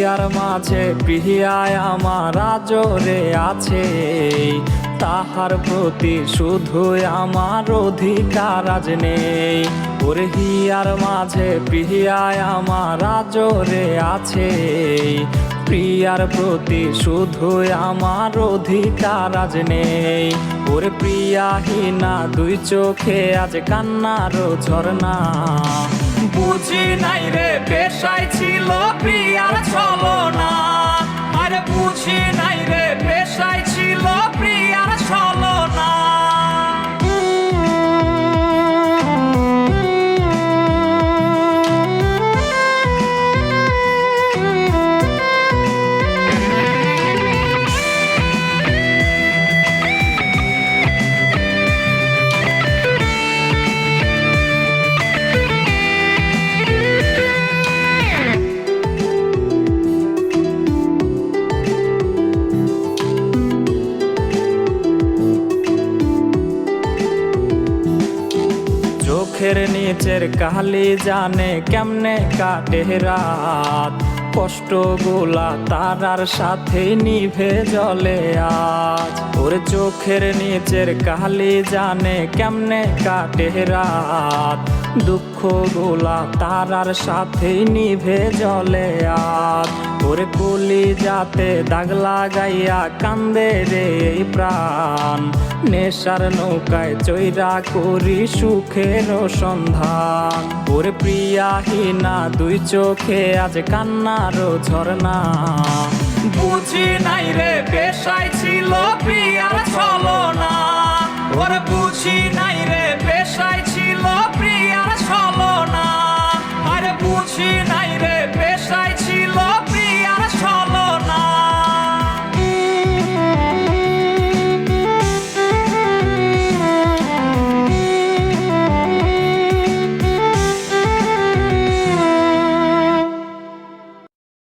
প্রিয়ার মাঝে প্রিয়ায় আমার আজরে আছে, তাহার প্রতি শুধুই আমার অধিকার আজ নেই। ওরে হিয়ার মাঝে প্রিয়ায় আমার আজরে আছে, প্রিয়ার প্রতি শুধুই আমার অধিকার আজ নেই। ওরে প্রিয়াহীনা দুই চোখে আজ কান্নারও ঝরনা, বুঝি নাই রে পেশায় ছিল প্রিয়ার ছলনা, আরে বুঝি নাই রে পেশায় ছিল প্রিয়ার ছলনা। চোখের নিচের কালি জানে কেমনে কাটে রাত, কষ্টগুলা তারার সাথে নিভে জ্বলে আজ। ওরে চোখের নিচের কালি জানে কেমনে কাটে রাত, দুঃখগুলা তারার সাথে নিভে জ্বলে আজ। ওরে কলি যাতে দাগ লাগাইয়া কান্দে রে এই প্রাণ, নেশার নৌকায় চৈরা করি সুখের সন্ধান। ওরে প্রিয়াহীনা দুই চোখে আজ কান্নারও ঝরনা, বুঝি নাই রে পেশায় ছিল প্রিয়ার ছলনা, ওরে বুঝি নাই রে পেশায়